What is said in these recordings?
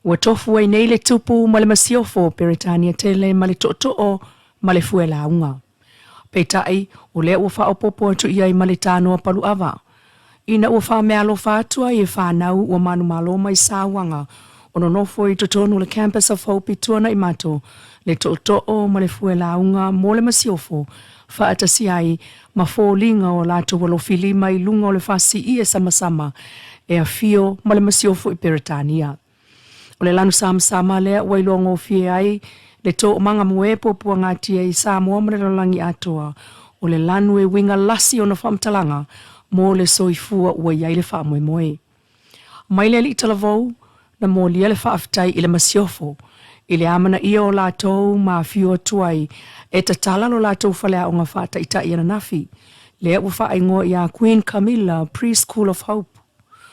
Ua tofu ai nei le tupu ma le masiofo Peretania tele ma le to'o ma le fuelaunga. Peitai o lea ua whaopopo atu iai ma le tānoa paluawa. Ina ua wha mea alofa atua i e whanau ua manu malo mai sāwanga o nonofo i totonu le Campus of Hope i tuana i mato le to'o ma le fuelaunga mo le masiofo whaatasi ai ma fōlinga o lato walofili mai lunga o le whasi i e sama e a fio ma le masiofo i Peretania. O le lanu sama lea wailongo fie ai le to manga mue popua ngati ai Samoa ma le lolangi atoa o le lanu e winga lasi o na whamtalanga mo le soifua ua iai le wha moe. Mai le li talavou na mo lia le whaafitai i le masiofo i le amana ia o lātou ma fio tuai e tatala lo lātou whalea o ngā whaata ita i ananafi. Lea ua wha aingoa i a Queen Camilla Preschool of Hope.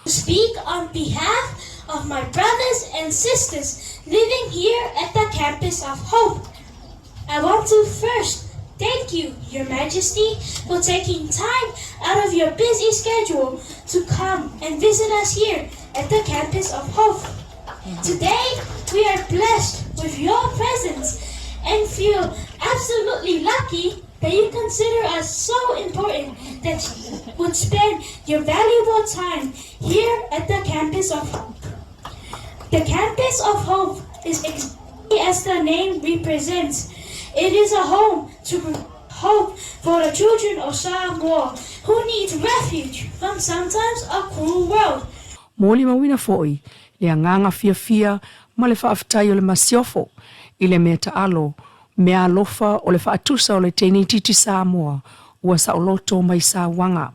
Speak on behalf of my brothers and sisters living here at the Campus of Hope. I want to first thank you, Your Majesty, for taking time out of your busy schedule to come and visit us here at the Campus of Hope. Today, we are blessed with your presence and feel absolutely lucky that you consider us so important that you would spend your valuable time here at the Campus of Hope. The Campus of Hope is exactly as the name represents. It is a home to hope for the children of Samoa who need refuge from sometimes a cruel world. Moli mawina foi, le anganga fia ma le whaafitai o le masiofo, i le mea taalo, mea alofa o le whaatusa o le teni titi Samoa, ua sa oloto mai sa wanga.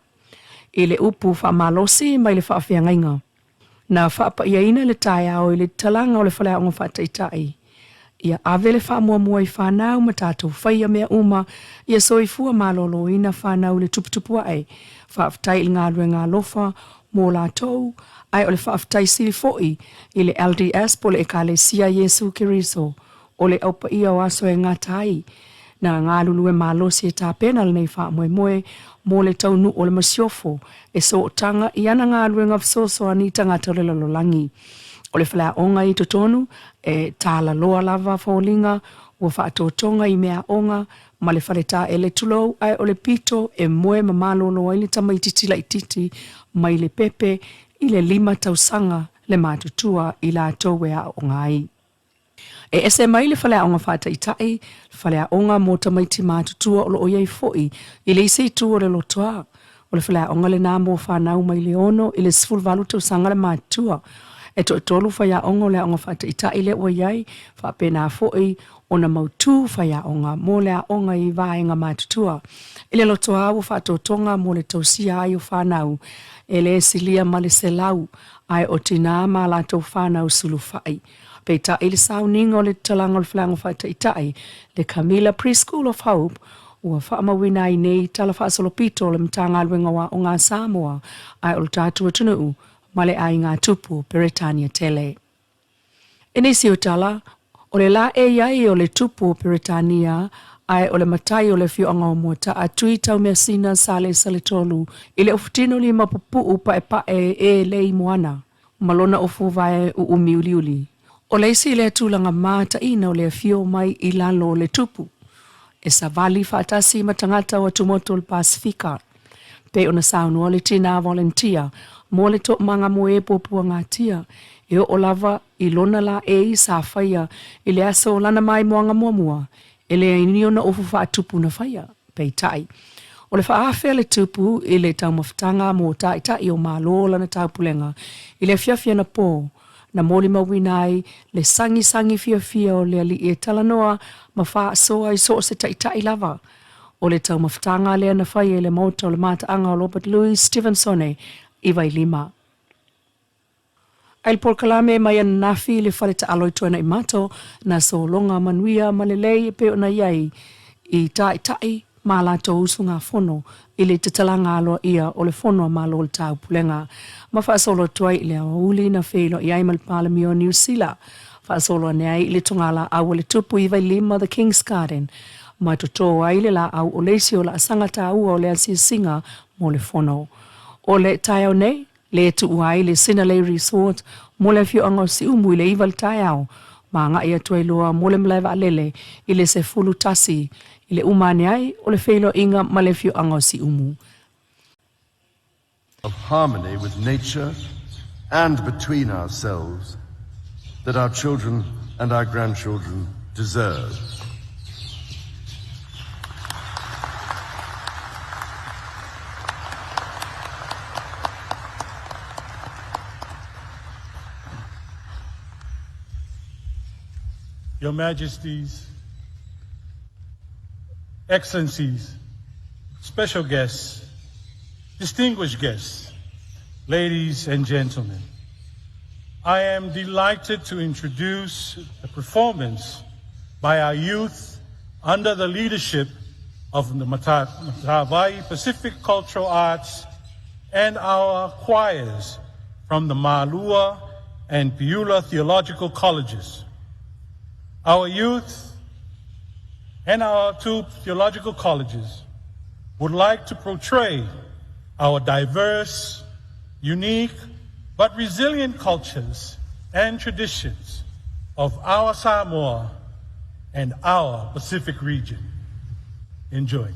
I le upu whaamalosi mai le whaafiangainga. Na whaapa iaina le tai au i le talanga o le whalea o ngā whaataitai. Ia ave le whaamua i whanau ma tātou whaia mea uma, ia soifua malolo ina whanau le tuputupua ai, whaafitai il ngā rue ngā lofa, mō lātou, ai o le whaafitai siri foi, i le LDS po le Ekalesia Jesu Kiriso, o le aupa ia o aso e ngā tai, na ngā lulu e malosi e tāpena le nei whaamoe mo le taunu o le masiofo, e so tanga i ana ngā rue ngā wsoso ani tangata le lalolangi. O le whalea onga i totonu, e tāla loa lava fōlinga, ua whaatotonga i mea onga, ma le whaleta e le tulou, ai o le pito e moe ma malolo ai le tamaititi la ititi, mai le pepe, i le 5 tausanga le mātutua i la tōwea o ngai. E ese mai le whalea onga whaataitai, whalea onga mō tamaiti mātutua o lo oiei foi, i le isi tu o le lotoa. O le whalea onga le nā mō whanau mai le ono, i le 10 tausanga le mātua. E to tolu whaia onga o le onga whaataitai le oiei, whaapena foi, o na mautu whaia onga, mō lea onga i vāenga mātutua. I le lotoa o whaatotonga mō le tausia ai o whanau, e le silia ma le selau, ai o tina ma lātou whanau sulu whai. Peita i le sauninga o le talanga o le whalango whaataitai, le Camilla Preschool of Hope, ua whaamawina i nei tala whaasolopito o le mtanga luenga wa o ngā Samoa, ai o le tātua tunuu, ma le ai ngā tupu Peretania tele. E nei si o tala, o le la e iai o le tupu Peretania, ai o le matai o le fioanga o mota a tui tau mea sina sale tolu, i le ofutino li mapupu upa e lei moana, malona ofu vae u umiuliuli. O leisi le tūlanga māta ina o le fio mai i lalo le tupu. E sa vali whaatasi matangata wa tumoto le Pasifika. Pe ona saunua le tina volunteer, mo le to manga moe popua ngā tia, e o lava i lona la e i sa whaia, i le aso lana mai moanga muamua, e le ainio na ofu whaatupu na whaia, pei tai. O le whaafea le tupu i le tau mawhitanga mo tai o malo lana taupulenga, i le fiafia na pō, na moli mawinai, le sangi fia o le ali e talanoa, ma wha soa i so se tai lava. O le tau mawhitanga lea na whai e le mota o le mataanga o Robert Louis Stevensone i vai 5. Ai le polkalame mai ana nafi le whare ta aloi tuana i mato na so longa manuia malelei e peo na iai i tai ma la to usunga fono i le tatalanga aloa ia o le fono ma lo le tau pulenga. Ma wha solo tuai i le auli na whelo i ai mal palamio New Zealand. Wha solo nei i le tungala au le tupu i vai 5 the King's Garden. Ma to ai le la au o leisi o la sangata au o le singa mo le fono. O le tai au nei, Le tu uai le Sinalei Resort mo le fio anga si umu i le iwal tai au ma nga ia Leilua mo le mlaiva alele i le se fulu tasi i le umane ai o le feilo inga ma le fio anga si umu. Of harmony with nature and between ourselves that our children and our grandchildren deserve. Your Majesties, Excellencies, special guests, distinguished guests, ladies and gentlemen, I am delighted to introduce a performance by our youth under the leadership of the Hawaii Pacific Cultural Arts and our choirs from the Leilua and Piula Theological Colleges. Our youth and our two theological colleges would like to portray our diverse, unique, but resilient cultures and traditions of our Samoa and our Pacific region. Enjoy.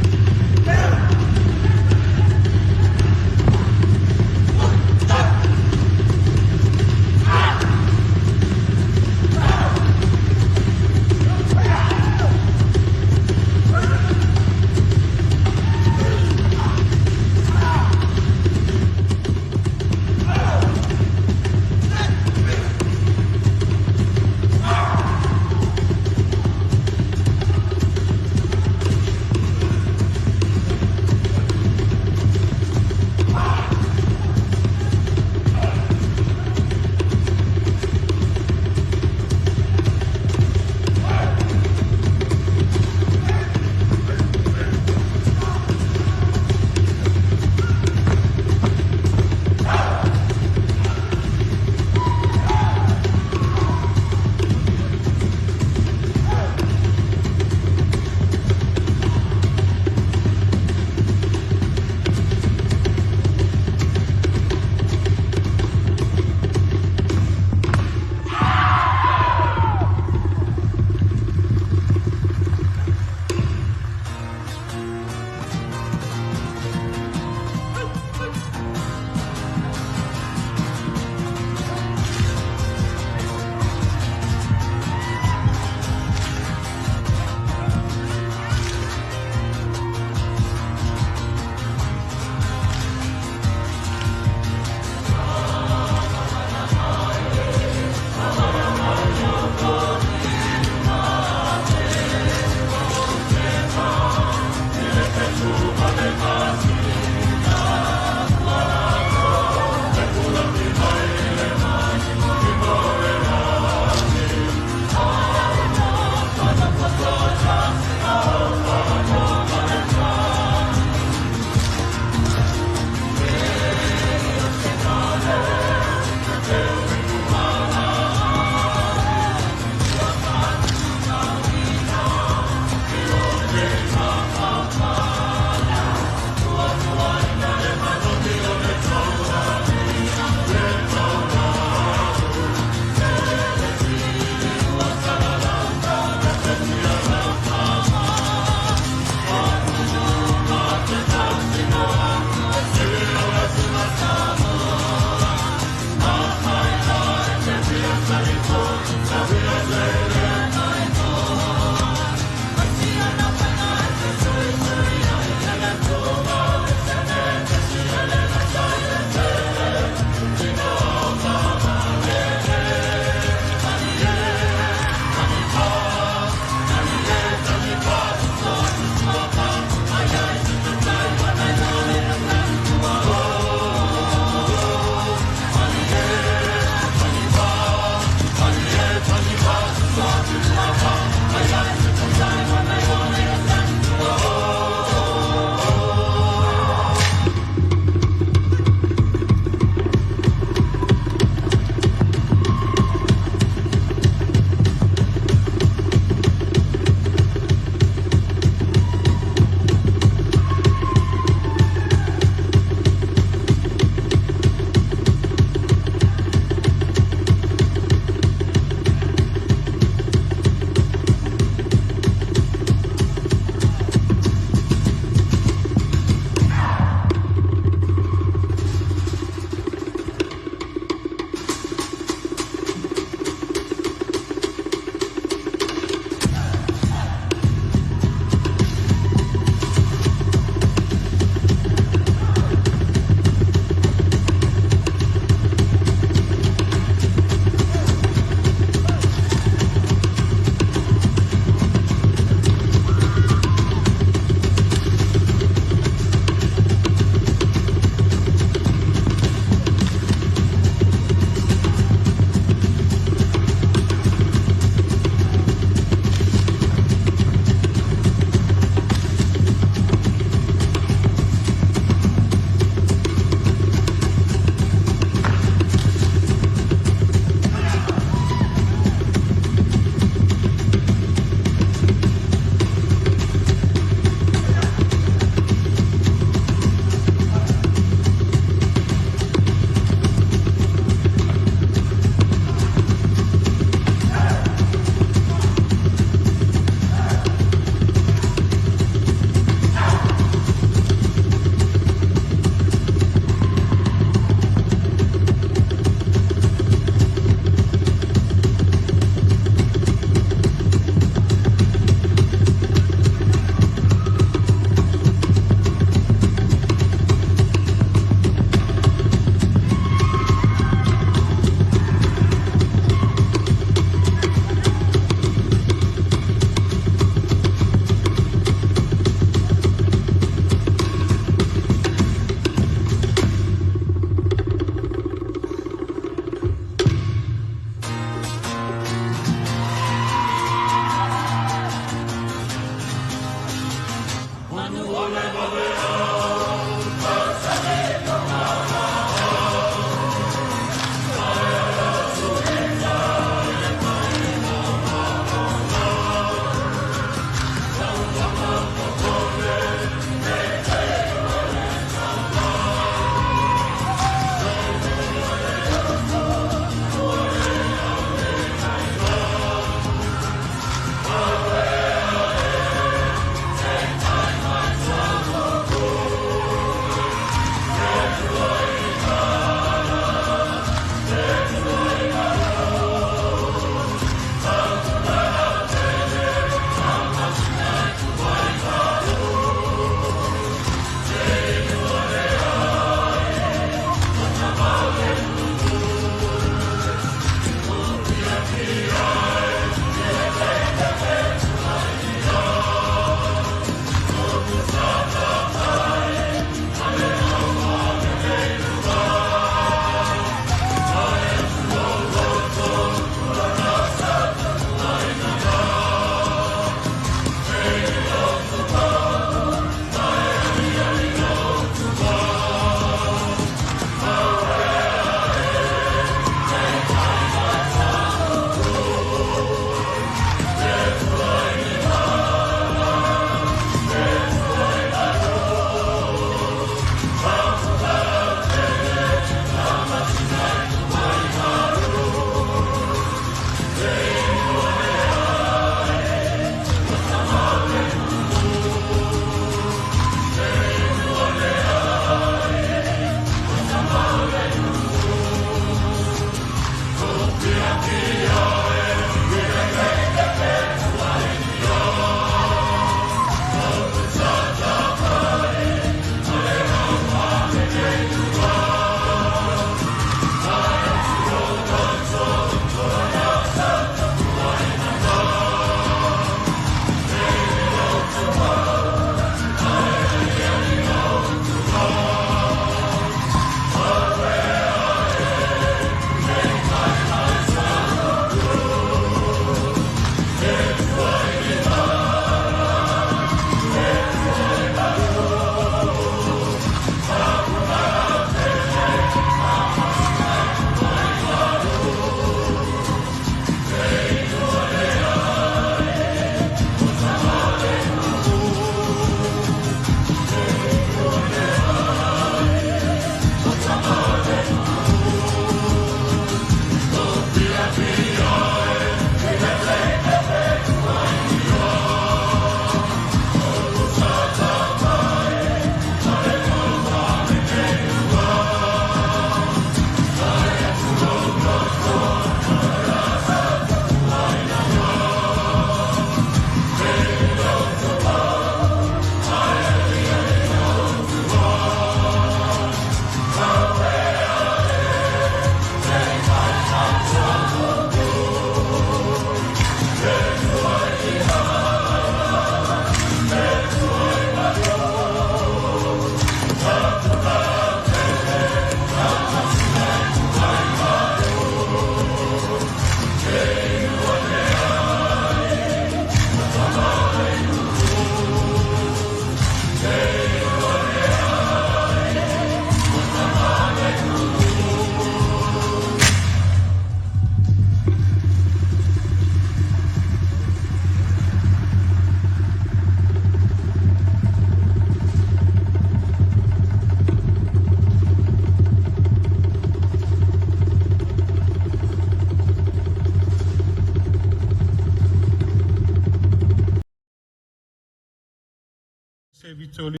Se vitoli